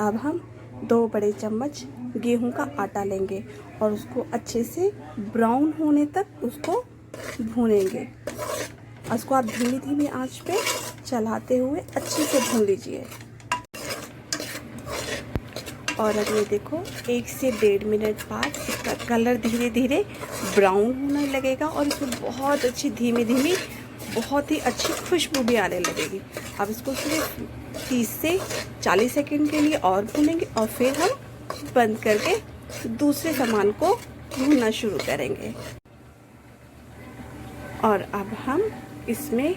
अब हम 2 बड़े चम्मच गेहूं का आटा लेंगे और उसको अच्छे से ब्राउन होने तक उसको भूनेंगे। उसको आप धीमी धीमी आंच पे चलाते हुए अच्छे से भून लीजिए। और अब ये देखो 1 से 1.5 मिनट बाद इसका कलर धीरे धीरे ब्राउन होने लगेगा और इसमें बहुत अच्छी धीमी धीमी बहुत ही अच्छी खुशबू भी आने लगेगी। अब इसको सिर्फ 30 से 40 सेकंड के लिए और भूनेंगे और फिर हम बंद करके दूसरे सामान को भूनना शुरू करेंगे। और अब हम इसमें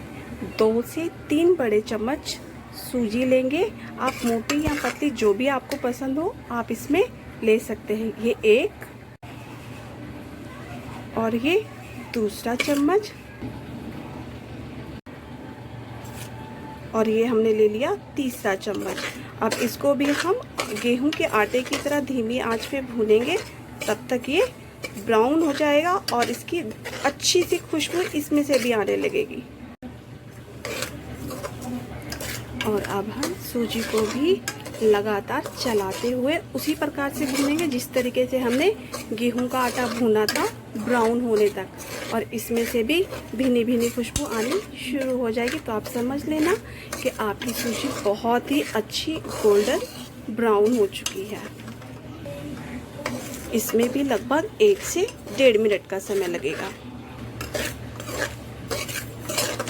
2 से 3 बड़े चम्मच सूजी लेंगे। आप मोटी या पतली जो भी आपको पसंद हो आप इसमें ले सकते हैं। ये एक और ये दूसरा चम्मच और ये हमने ले लिया तीसरा चम्मच। अब इसको भी हम गेहूं के आटे की तरह धीमी आंच पे भूनेंगे तब तक ये ब्राउन हो जाएगा और इसकी अच्छी सी खुशबू इसमें से भी आने लगेगी। और अब हम सूजी को भी लगातार चलाते हुए उसी प्रकार से भूनेंगे जिस तरीके से हमने गेहूं का आटा भूना था, ब्राउन होने तक। और इसमें से भी भीनी भीनी खुशबू आनी शुरू हो जाएगी। तो आप समझ लेना कि आपकी सूजी बहुत ही अच्छी गोल्डन ब्राउन हो चुकी है। इसमें भी लगभग 1 से 1.5 मिनट का समय लगेगा।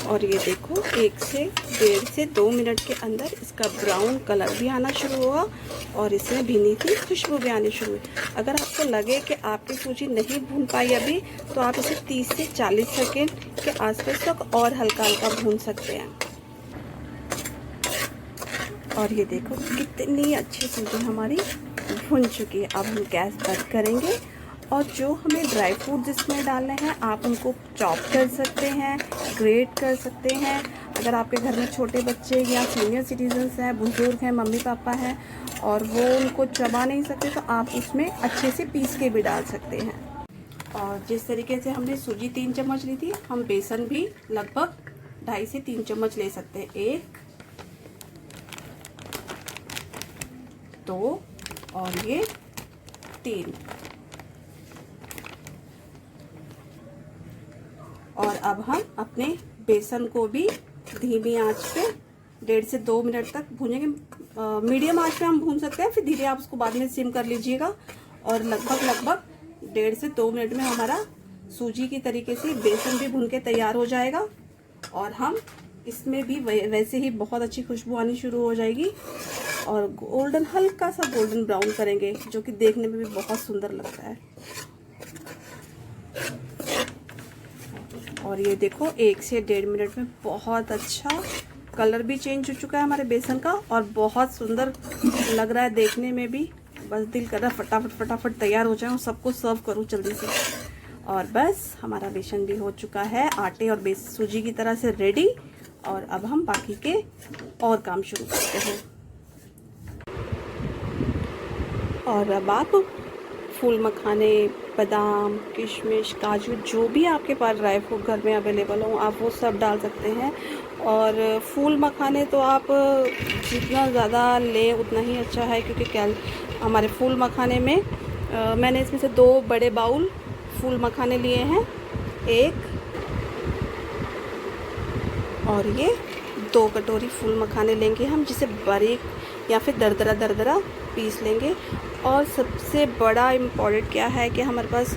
और ये देखो 1 से 1.5 से 2 मिनट के अंदर इसका ब्राउन कलर भी आना शुरू होगा और इसमें भीनी सी खुशबू भी आनी शुरू हुई। अगर आपको लगे कि आपकी सूजी नहीं भून पाई अभी तो आप इसे 30 से 40 सेकेंड के आसपास तक और हल्का हल्का भून सकते हैं। और ये देखो कितनी अच्छी सूजी हमारी भुन चुकी है। अब हम गैस बंद करेंगे और जो हमें ड्राई फ्रूट जिसमें डालने हैं आप उनको चॉप कर सकते हैं, ग्रेट कर सकते हैं। अगर आपके घर में छोटे बच्चे या सीनियर सिटीजन्स हैं, बुजुर्ग हैं, मम्मी पापा हैं और वो उनको चबा नहीं सकते तो आप उसमें अच्छे से पीस के भी डाल सकते हैं। और जिस तरीके से हमने सूजी 3 चम्मच ली थी हम बेसन भी लगभग 2.5 से 3 चम्मच ले सकते हैं। 1 2 और ये 3। और अब हम अपने बेसन को भी धीमी आंच पे 1.5 से 2 मिनट तक भूनेंगे। मीडियम आंच पे हम भून सकते हैं, फिर धीरे आप उसको बाद में सिम कर लीजिएगा। और लगभग 1.5 से 2 मिनट में हमारा सूजी की तरीके से बेसन भी भून के तैयार हो जाएगा। और हम इसमें भी वैसे ही बहुत अच्छी खुशबू आनी शुरू हो जाएगी और गोल्डन हल्का सा गोल्डन ब्राउन करेंगे जो कि देखने में भी बहुत सुंदर लगता है। और ये देखो 1 से 1.5 मिनट में बहुत अच्छा कलर भी चेंज हो चुका है हमारे बेसन का और बहुत सुंदर लग रहा है देखने में भी। बस दिल कर रहा है फटाफट तैयार हो जाए और सबको सर्व करूँ जल्दी से। और बस हमारा बेसन भी हो चुका है आटे और सूजी की तरह से रेडी। और अब हम बाकी के और काम शुरू करते हैं। और अब आप फूल मखाने, बादाम, किशमिश, काजू जो भी आपके पास ड्राई फ्रूट घर में अवेलेबल हो आप वो सब डाल सकते हैं। और फूल मखाने तो आप जितना ज़्यादा लें उतना ही अच्छा है क्योंकि हमारे फूल मखाने में मैंने इसमें से 2 बड़े बाउल फूल मखाने लिए हैं। 1 और ये 2 कटोरी फूल मखाने लेंगे हम, जिसे बारीक या फिर दरदरा पीस लेंगे। और सबसे बड़ा इम्पॉर्टेंट क्या है कि हमारे पास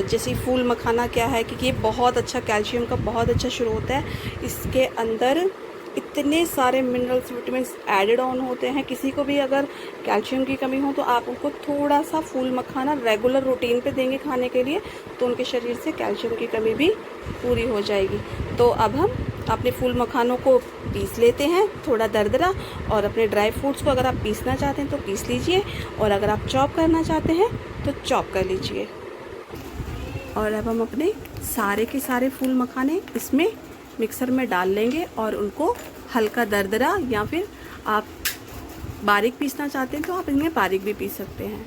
जैसे फूल मखाना क्या है कि ये बहुत अच्छा कैल्शियम का बहुत अच्छा स्रोत है। इसके अंदर इतने सारे मिनरल्स, विटामिन एडेड ऑन होते हैं। किसी को भी अगर कैल्शियम की कमी हो तो आप उनको थोड़ा सा फूल मखाना रेगुलर रूटीन पे देंगे खाने के लिए तो उनके शरीर से कैल्शियम की कमी भी पूरी हो जाएगी। तो अब हम अपने फूल मखानों को पीस लेते हैं थोड़ा दरदरा। और अपने ड्राई फ्रूट्स को अगर आप पीसना चाहते हैं तो पीस लीजिए और अगर आप चॉप करना चाहते हैं तो चॉप कर लीजिए। और अब हम अपने सारे के सारे फूल मखाने इसमें मिक्सर में डाल लेंगे और उनको हल्का दरदरा या फिर आप बारीक पीसना चाहते हैं तो आप इनमें बारीक भी पीस सकते हैं।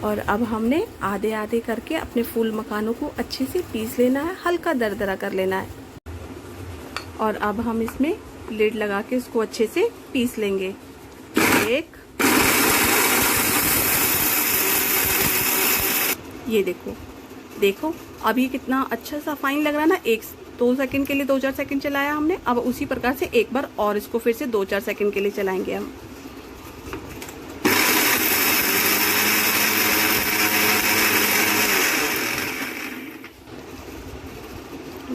और अब हमने आधे आधे करके अपने फूल मखानों को अच्छे से पीस लेना है, हल्का दरदरा कर लेना है। और अब हम इसमें लिड लगा के इसको अच्छे से पीस लेंगे। एक, ये देखो देखो अभी कितना अच्छा सा फाइन लग रहा है ना। 1-2 सेकंड के लिए 2-4 सेकंड चलाया हमने। अब उसी प्रकार से एक बार और इसको फिर से 2-4 सेकंड के लिए चलाएंगे हम।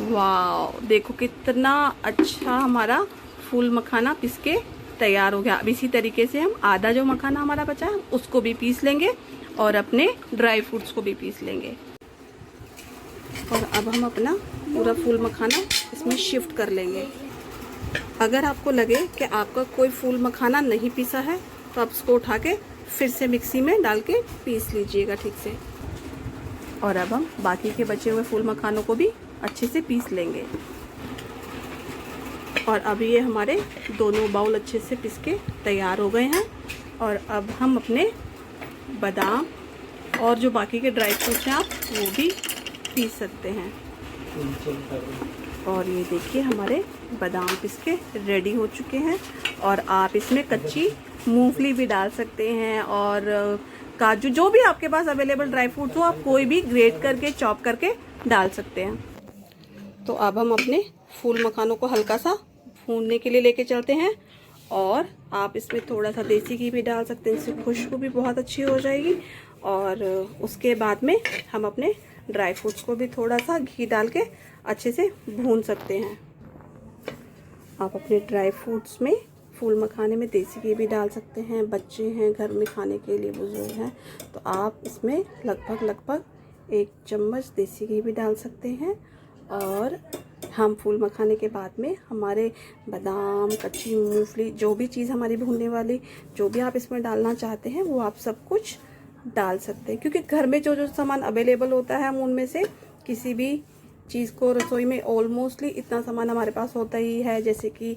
वाह, देखो कितना अच्छा हमारा फूल मखाना पिस के तैयार हो गया। अब इसी तरीके से हम आधा जो मखाना हमारा बचा है उसको भी पीस लेंगे और अपने ड्राई फ्रूट्स को भी पीस लेंगे। और अब हम अपना पूरा फूल मखाना इसमें शिफ्ट कर लेंगे। अगर आपको लगे कि आपका कोई फूल मखाना नहीं पीसा है तो आप इसको उठा के फिर से मिक्सी में डाल के पीस लीजिएगा ठीक से। और अब हम बाकी के बचे हुए फूल मखानों को भी अच्छे से पीस लेंगे। और अभी ये हमारे दोनों बाउल अच्छे से पिस के तैयार हो गए हैं। और अब हम अपने बादाम और जो बाकी के ड्राई फ्रूट्स हैं आप वो भी पीस सकते हैं। और ये देखिए हमारे बादाम पिस के रेडी हो चुके हैं। और आप इसमें कच्ची मूंगफली भी डाल सकते हैं और काजू, जो भी आपके पास अवेलेबल ड्राई फ्रूट्स हो आप कोई भी ग्रेट करके चॉप करके डाल सकते हैं। तो अब हम अपने फूल मखानों को हल्का सा भूनने के लिए लेके चलते हैं। और आप इसमें थोड़ा सा देसी घी भी डाल सकते हैं, इससे खुशबू भी बहुत अच्छी हो जाएगी। और उसके बाद में हम अपने ड्राई फ्रूट्स को भी थोड़ा सा घी डाल के अच्छे से भून सकते हैं। आप अपने ड्राई फ्रूट्स में फूल मखाने में देसी घी भी डाल सकते हैं। बच्चे हैं घर में खाने के लिए, बुजुर्ग हैं, तो आप इसमें लगभग 1 चम्मच देसी घी भी डाल सकते हैं। और हम फूल मखाने के बाद में हमारे बादाम, कच्ची मूंगफली, जो भी चीज़ हमारी भूनने वाली, जो भी आप इसमें डालना चाहते हैं वो आप सब कुछ डाल सकते हैं। क्योंकि घर में जो जो सामान अवेलेबल होता है हम उनमें से किसी भी चीज़ को रसोई में ऑलमोस्टली इतना सामान हमारे पास होता ही है। जैसे कि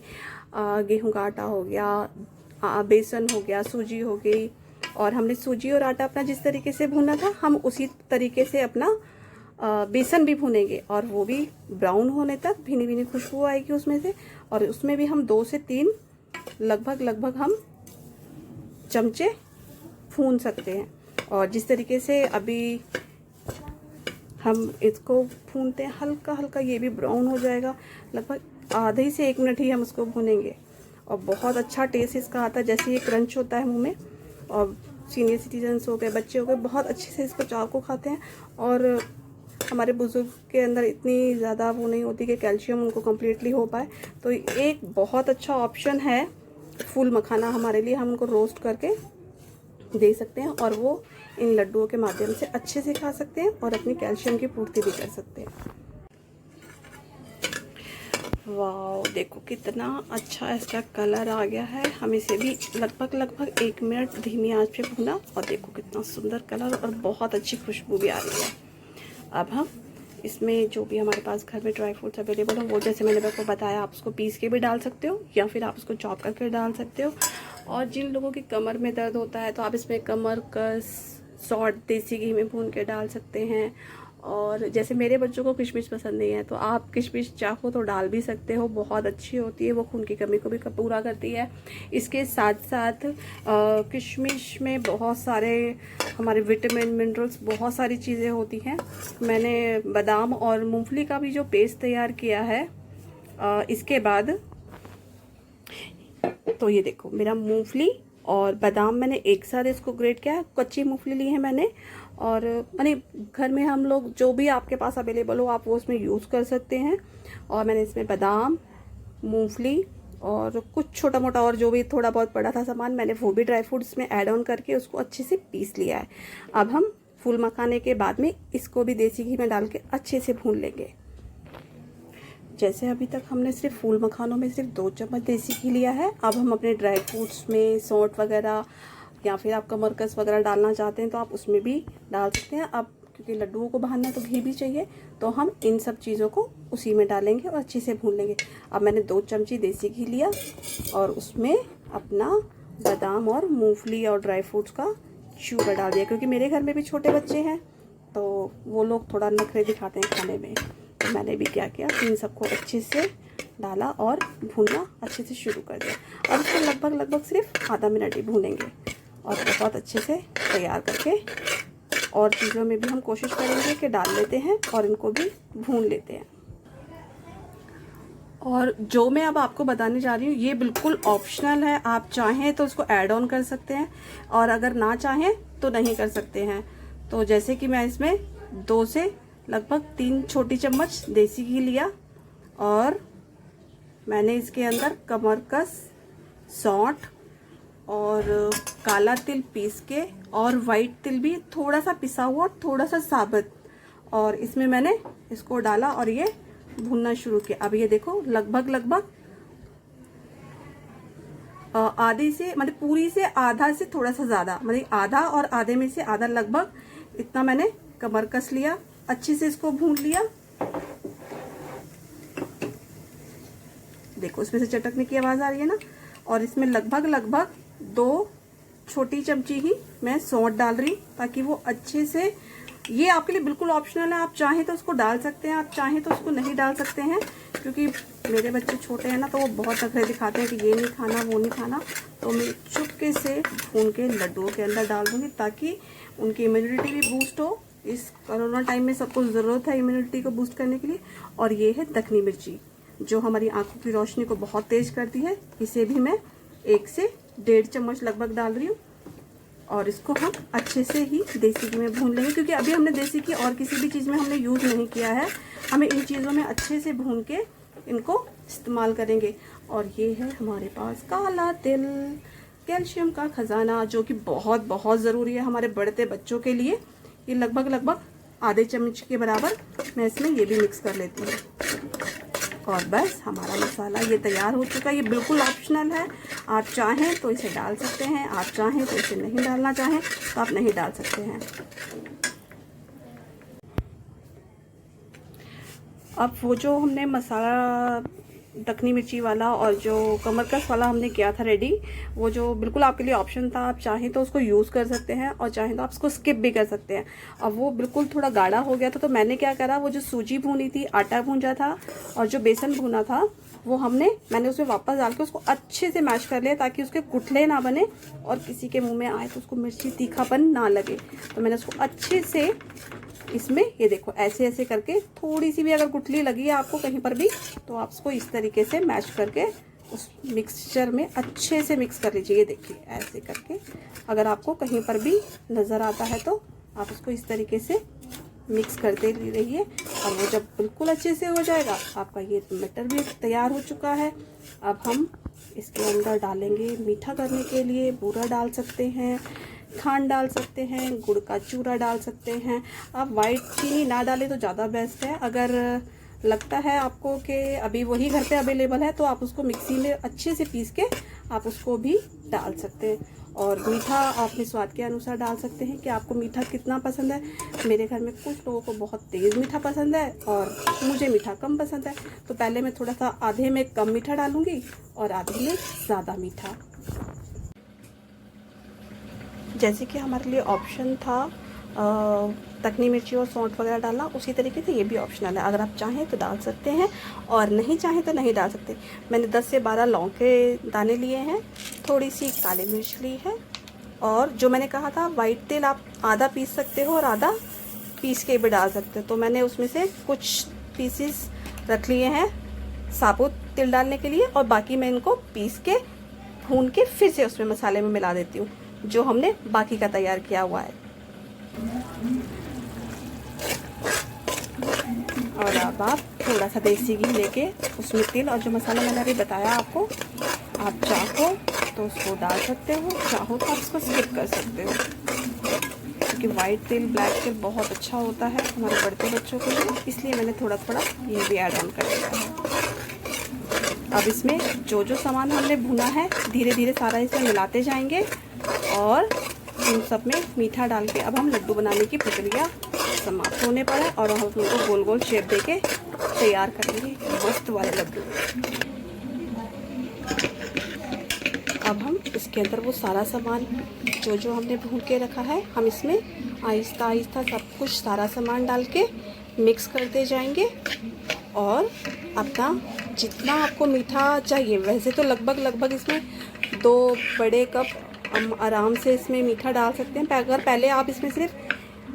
गेहूं का आटा हो गया, बेसन हो गया, सूजी हो गई। और हमने सूजी और आटा अपना जिस तरीके से भूना था हम उसी तरीके से अपना बेसन भी भूनेंगे। और वो भी ब्राउन होने तक, भीनी भीनी खुशबू आएगी उसमें से। और उसमें भी हम 2 से 3 लगभग हम चमचे भून सकते हैं। और जिस तरीके से अभी हम इसको भूनते हैं हल्का हल्का, ये भी ब्राउन हो जाएगा। लगभग आधे से 1 मिनट ही हम इसको भूनेंगे। और बहुत अच्छा टेस्ट इसका आता है, जैसे ये क्रंच होता है मुंह में। और सीनियर सिटीजन्स हो गए, बच्चे हो गए, बहुत अच्छे से इसको चाव को खाते हैं। और हमारे बुजुर्ग के अंदर इतनी ज़्यादा वो नहीं होती कि कैल्शियम उनको कम्प्लीटली हो पाए, तो एक बहुत अच्छा ऑप्शन है फूल मखाना हमारे लिए। हम उनको रोस्ट करके दे सकते हैं और वो इन लड्डुओं के माध्यम से अच्छे से खा सकते हैं और अपनी कैल्शियम की पूर्ति भी कर सकते हैं। वाह, देखो कितना अच्छा इसका कलर आ गया है। हम इसे भी लगभग 1 मिनट धीमी आंच पे भूना और देखो कितना सुंदर कलर और बहुत अच्छी खुशबू भी आ रही है। अब हम इसमें जो भी हमारे पास घर में ड्राई फ्रूट्स अवेलेबल हो वो, जैसे मैंने आपको बताया, आप उसको पीस के भी डाल सकते हो या फिर आप उसको चॉप करके डाल सकते हो। और जिन लोगों की कमर में दर्द होता है तो आप इसमें कमर कस सॉल्ट देसी घी में भून के डाल सकते हैं। और जैसे मेरे बच्चों को किशमिश पसंद नहीं है तो आप किशमिश चाहो तो डाल भी सकते हो, बहुत अच्छी होती है, वो खून की कमी को भी पूरा करती है। इसके साथ साथ किशमिश में बहुत सारे हमारे विटामिन, मिनरल्स, बहुत सारी चीज़ें होती हैं। मैंने बादाम और मूंगफली का भी जो पेस्ट तैयार किया है इसके बाद, तो ये देखो मेरा मूंगफली और बादाम मैंने एक साथ इसको ग्रेट किया है। कच्ची मूंगफली ली है मैंने, और माने घर में हम लोग जो भी आपके पास अवेलेबल हो आप वो उसमें यूज़ कर सकते हैं। और मैंने इसमें बादाम, मूंगफली और कुछ छोटा मोटा और जो भी थोड़ा बहुत पड़ा था सामान, मैंने वो भी ड्राई फ्रूट्स में ऐड ऑन करके उसको अच्छे से पीस लिया है। अब हम फूल मखाने के बाद में इसको भी देसी घी में डाल के अच्छे से भून लेंगे। जैसे अभी तक हमने सिर्फ फूल मखानों में सिर्फ 2 चम्मच देसी घी लिया है, अब हम अपने ड्राई फ्रूट्स में सौंठ वगैरह या फिर आप कमरकस वगैरह डालना चाहते हैं तो आप उसमें भी डाल सकते हैं। अब क्योंकि लड्डुओं को भरना तो घी भी चाहिए, तो हम इन सब चीज़ों को उसी में डालेंगे और अच्छे से भून लेंगे। अब मैंने 2 चमची देसी घी लिया और उसमें अपना बादाम और मूंगफली और ड्राई फ्रूट्स का चूरा डाल दिया। क्योंकि मेरे घर में भी छोटे बच्चे हैं तो वो लोग थोड़ा नखरे दिखाते हैं खाने में, तो मैंने भी क्या किया, इन सबको अच्छे से डाला और भूनना अच्छे से शुरू कर दिया। अब इसको लगभग सिर्फ आधा मिनट ही भूनेंगे और बहुत अच्छे से तैयार करके और चीज़ों में भी हम कोशिश करेंगे कि डाल लेते हैं और इनको भी भून लेते हैं। और जो मैं अब आपको बताने जा रही हूँ ये बिल्कुल ऑप्शनल है, आप चाहें तो उसको ऐड ऑन कर सकते हैं और अगर ना चाहें तो नहीं कर सकते हैं। तो जैसे कि मैं इसमें 2 से लगभग 3 छोटी चम्मच देसी घी लिया और मैंने इसके अंदर कमरकस, सौंठ और काला तिल पीस के और वाइट तिल भी थोड़ा सा पिसा हुआ, थोड़ा सा साबुत, और इसमें मैंने इसको डाला और ये भूनना शुरू किया। अब ये देखो लगभग आधे से मतलब पूरी से आधा से थोड़ा सा ज़्यादा, मतलब आधा और आधे में से आधा लगभग इतना मैंने कमरकस लिया, अच्छे से इसको भून लिया। देखो इसमें से चटकने की आवाज़ आ रही है ना। और इसमें लगभग 2 छोटी चमची ही मैं सौंठ डाल रही ताकि वो अच्छे से, ये आपके लिए बिल्कुल ऑप्शनल है, आप चाहें तो उसको डाल सकते हैं, आप चाहें तो उसको नहीं डाल सकते हैं, क्योंकि मेरे बच्चे छोटे हैं ना तो वो बहुत नखरे दिखाते हैं कि ये नहीं खाना वो नहीं खाना। तो मैं चुपके से भून के लड्डुओं के अंदर डाल दूंगी ताकि उनकी इम्यूनिटी भी बूस्ट हो। इस कोरोना टाइम में सबको ज़रूरत है इम्यूनिटी को बूस्ट करने के लिए। और ये है दखनी मिर्ची जो हमारी आंखों की रोशनी को बहुत तेज करती है, इसे भी मैं 1 से 1.5 चम्मच लगभग डाल रही हूँ और इसको हम अच्छे से ही देसी घी में भून लेंगे, क्योंकि अभी हमने देसी घी और किसी भी चीज़ में हमने यूज़ नहीं किया है। हमें इन चीज़ों में अच्छे से भून के इनको इस्तेमाल करेंगे। और ये है हमारे पास काला तिल, कैल्शियम का खजाना, जो कि बहुत ज़रूरी है हमारे बढ़ते बच्चों के लिए। ये लगभग आधे चम्मच के बराबर मैं इसमें ये भी मिक्स कर लेती हूँ। और बस हमारा मसाला ये तैयार हो चुका है। ये बिल्कुल ऑप्शनल है, आप चाहें तो इसे डाल सकते हैं, आप चाहें तो इसे नहीं डालना चाहें तो आप नहीं डाल सकते हैं। अब वो जो हमने मसाला दखनी मिर्ची वाला और जो कमरकस वाला हमने किया था रेडी, वो जो बिल्कुल आपके लिए ऑप्शन था, आप चाहें तो उसको यूज़ कर सकते हैं और चाहें तो आप उसको स्किप भी कर सकते हैं। अब वो बिल्कुल थोड़ा गाढ़ा हो गया था तो मैंने क्या करा, वो जो सूजी भूनी थी, आटा भूंजा था और जो बेसन भुना था वो मैंने उसमें वापस डाल के उसको अच्छे से मैश कर लिया ताकि उसके गुठले ना बने और किसी के मुंह में आए तो उसको मिर्ची तीखापन ना लगे। तो मैंने उसको अच्छे से इसमें ये देखो ऐसे करके, थोड़ी सी भी अगर गुठली लगी है आपको कहीं पर भी तो आप उसको इस तरीके से मैश करके उस मिक्सचर में अच्छे से मिक्स कर लीजिए। ये देखिए ऐसे करके, अगर आपको कहीं पर भी नज़र आता है तो आप उसको इस तरीके से मिक्स करते रहिए। और वो जब बिल्कुल अच्छे से हो जाएगा, आपका ये मटर भी तैयार हो चुका है। अब हम इसके अंदर डालेंगे मीठा करने के लिए बूरा डाल सकते हैं, खांड डाल सकते हैं, गुड़ का चूरा डाल सकते हैं। आप वाइट चीनी ना डालें तो ज़्यादा बेस्ट है। अगर लगता है आपको कि अभी वही घर पे अवेलेबल है तो आप उसको मिक्सी में अच्छे से पीस के आप उसको भी डाल सकते हैं। और मीठा आप अपने स्वाद के अनुसार डाल सकते हैं कि आपको मीठा कितना पसंद है। मेरे घर में कुछ लोगों को बहुत तेज़ मीठा पसंद है और मुझे मीठा कम पसंद है, तो पहले मैं थोड़ा सा आधे में कम मीठा डालूँगी और आधे में ज़्यादा मीठा। जैसे कि हमारे लिए ऑप्शन था दखनी मिर्ची और सौंठ वगैरह डालना, उसी तरीके से ये भी ऑप्शनल है। अगर आप चाहें तो डाल सकते हैं और नहीं चाहें तो नहीं डाल सकते। मैंने 10 से 12 लौंग के दाने लिए हैं, थोड़ी सी काली मिर्च ली है और जो मैंने कहा था वाइट तिल आप आधा पीस सकते हो और आधा पीस के भी डाल सकते हो। तो मैंने उसमें से कुछ पीसेस रख लिए हैं साबुत तिल डालने के लिए और बाकी मैं इनको पीस के भून के फिर से उसमें मसाले में मिला देती हूँ जो हमने बाकी का तैयार किया हुआ है। और अब आप थोड़ा सा देसी घी लेके उसमें तिल और जो मसाला मैंने अभी बताया आपको, आप चाहो तो उसको डाल सकते हो, चाहो तो आप उसको स्किप कर सकते हो, क्योंकि वाइट तिल ब्लैक तिल बहुत अच्छा होता है हमारे बढ़ते बच्चों के लिए, इसलिए मैंने थोड़ा थोड़ा ये भी ऐड ऑन कर दिया है। अब इसमें जो जो सामान हमने भुना है धीरे धीरे सारा इसे मिलाते जाएंगे और इन सब में मीठा डाल के अब हम लड्डू बनाने की प्रक्रिया समाप्त होने पर है और हम उनको गोल गोल शेप देके तैयार करेंगे मस्त वाले लड्डू। अब हम इसके अंदर वो सारा सामान जो जो हमने भून के रखा है, हम इसमें आहिस्ता आहिस्ता सब कुछ सारा सामान डाल के मिक्स करते जाएंगे और अपना जितना आपको मीठा चाहिए, वैसे तो लगभग इसमें 2 बड़े कप हम आराम से इसमें मीठा डाल सकते हैं। अगर पहले आप इसमें सिर्फ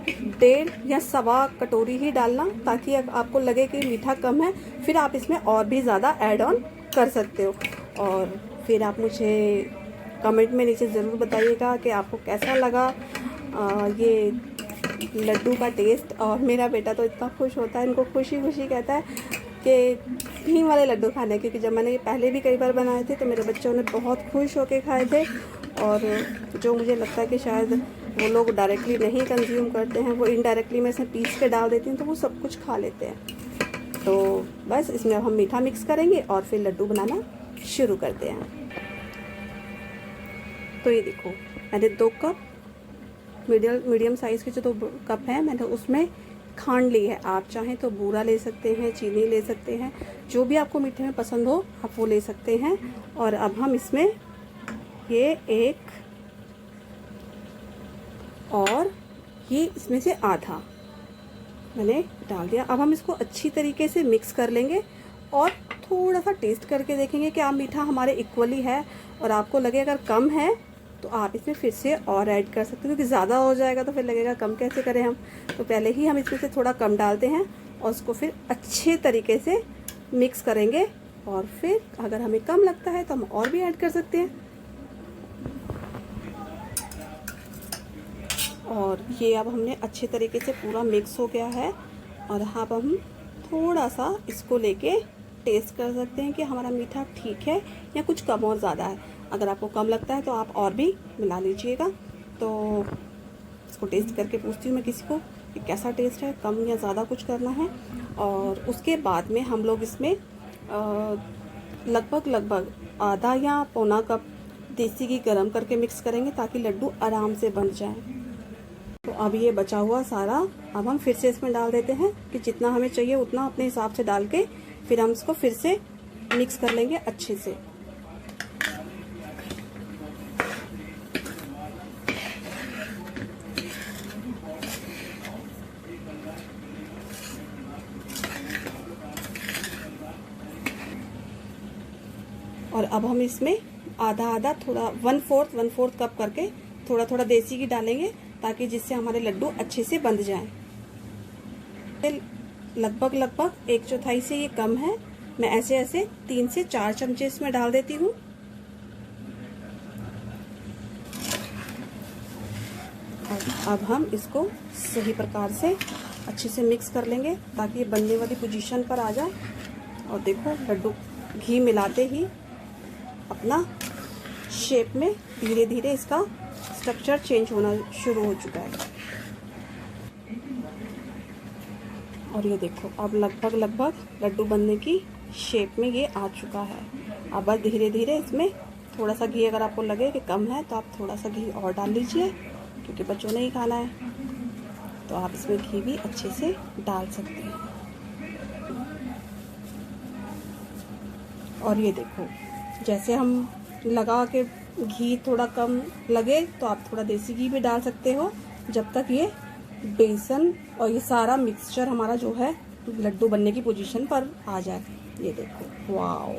1.5 या सवा कटोरी ही डालना, ताकि आपको लगे कि मीठा कम है, फिर आप इसमें और भी ज़्यादा ऐड ऑन कर सकते हो। और फिर आप मुझे कमेंट में नीचे ज़रूर बताइएगा कि आपको कैसा लगा ये लड्डू का टेस्ट। और मेरा बेटा तो इतना खुश होता है, इनको खुशी कहता है कि घी वाले लड्डू खाने, क्योंकि जब मैंने ये पहले भी कई बार बनाए थे तो मेरे बच्चों ने बहुत खुश होकर खाए थे। और जो मुझे लगता है कि शायद वो लोग डायरेक्टली नहीं कंज्यूम करते हैं, वो इनडायरेक्टली मैं इसमें पीस के डाल देती हूँ तो वो सब कुछ खा लेते हैं। तो बस इसमें अब हम मीठा मिक्स करेंगे और फिर लड्डू बनाना शुरू करते हैं। तो ये देखो, मैंने 2 कप मीडियम साइज़ के जो 2 कप हैं, मैंने उसमें खांड ली है। आप चाहें तो बूरा ले सकते हैं, चीनी ले सकते हैं, जो भी आपको मीठे में पसंद हो आप वो ले सकते हैं। और अब हम इसमें ये एक और ये इसमें से आधा मैंने डाल दिया। अब हम इसको अच्छी तरीके से मिक्स कर लेंगे और थोड़ा सा टेस्ट करके देखेंगे कि आप मीठा हमारे इक्वली है। और आपको लगे अगर कम है तो आप इसमें फिर से और ऐड कर सकते हो, क्योंकि ज़्यादा हो जाएगा तो फिर लगेगा कम कैसे करें हम। तो पहले ही हम इसमें से थोड़ा कम डालते हैं और उसको फिर अच्छे तरीके से मिक्स करेंगे। और फिर अगर हमें कम लगता है तो हम और भी ऐड कर सकते हैं। और ये अब हमने अच्छे तरीके से पूरा मिक्स हो गया है। और अब हम थोड़ा सा इसको लेके टेस्ट कर सकते हैं कि हमारा मीठा ठीक है या कुछ कम और ज़्यादा है। अगर आपको कम लगता है तो आप और भी मिला लीजिएगा। तो इसको टेस्ट करके पूछती हूँ मैं किसी को कि कैसा टेस्ट है, कम या ज़्यादा कुछ करना है। और उसके बाद में हम लोग इसमें लगभग आधा या पौना कप देसी घी गरम करके मिक्स करेंगे, ताकि लड्डू आराम से बन जाए। तो अब ये बचा हुआ सारा अब हम फिर से इसमें डाल देते हैं कि जितना हमें चाहिए उतना अपने हिसाब से डाल के फिर हम इसको फिर से मिक्स कर लेंगे अच्छे से। और अब हम इसमें आधा थोड़ा 1/4 कप करके थोड़ा देसी घी डालेंगे, ताकि जिससे हमारे लड्डू अच्छे से बंध जाएं। लगभग 1/4 से ये कम है। मैं ऐसे 3 से 4 चमचे इसमें डाल देती हूँ। और अब हम इसको सही प्रकार से अच्छे से मिक्स कर लेंगे, ताकि ये बनने वाली पोजीशन पर आ जाए। और देखो, लड्डू घी मिलाते ही अपना शेप में धीरे धीरे इसका स्ट्रक्चर चेंज होना शुरू हो चुका है। और ये देखो, अब लगभग लड्डू बनने की शेप में ये आ चुका है। अब बस धीरे धीरे इसमें थोड़ा सा घी, अगर आपको लगे कि कम है तो आप थोड़ा सा घी और डाल लीजिए, क्योंकि बच्चों ने ही खाना है। तो आप इसमें घी भी अच्छे से डाल सकते हैं। और ये देखो, जैसे हम लगा के घी थोड़ा कम लगे तो आप थोड़ा देसी घी भी डाल सकते हो, जब तक ये बेसन और ये सारा मिक्सचर हमारा जो है लड्डू बनने की पोजीशन पर आ जाए। ये देखो, वाओ,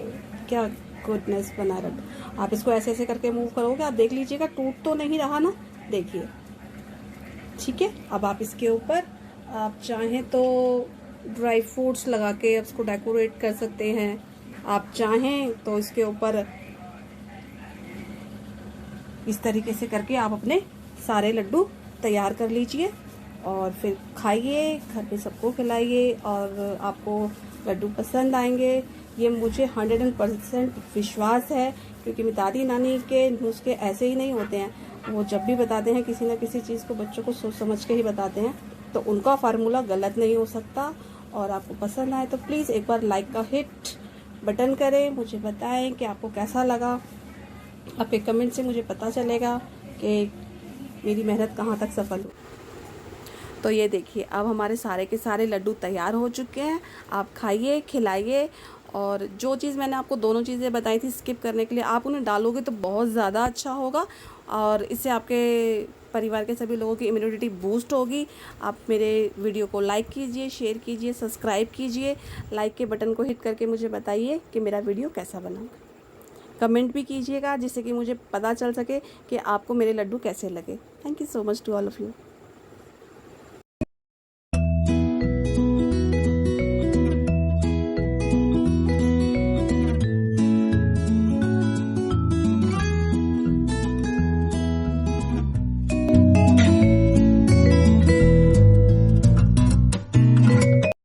क्या गुडनेस बना लड्डू। आप इसको ऐसे करके मूव करोगे, आप देख लीजिएगा टूट तो नहीं रहा ना, देखिए, ठीक है। अब आप इसके ऊपर आप चाहें तो ड्राई फ्रूट्स लगा के इसको डेकोरेट कर सकते हैं। आप चाहें तो इसके ऊपर इस तरीके से करके आप अपने सारे लड्डू तैयार कर लीजिए और फिर खाइए, घर पे सबको खिलाइए और आपको लड्डू पसंद आएंगे, ये मुझे 100% विश्वास है। क्योंकि मेरी दादी नानी के नुस्खे ऐसे ही नहीं होते हैं, वो जब भी बताते हैं किसी न किसी चीज़ को बच्चों को सोच समझ के ही बताते हैं, तो उनका फार्मूला गलत नहीं हो सकता। और आपको पसंद आए तो प्लीज़ एक बार लाइक का हिट बटन करें, मुझे बताएं कि आपको कैसा लगा। आपके कमेंट से मुझे पता चलेगा कि मेरी मेहनत कहाँ तक सफल हुई। तो ये देखिए, अब हमारे सारे के सारे लड्डू तैयार हो चुके हैं। आप खाइए, खिलाइए। और जो चीज़ मैंने आपको दोनों चीज़ें बताई थी स्किप करने के लिए, आप उन्हें डालोगे तो बहुत ज़्यादा अच्छा होगा और इससे आपके परिवार के सभी लोगों की इम्यूनिटी बूस्ट होगी। आप मेरे वीडियो को लाइक कीजिए, शेयर कीजिए, सब्सक्राइब कीजिए। लाइक के बटन को हिट करके मुझे बताइए कि मेरा वीडियो कैसा बना। कमेंट भी कीजिएगा जिससे कि मुझे पता चल सके कि आपको मेरे लड्डू कैसे लगे। Thank you so much to all of you.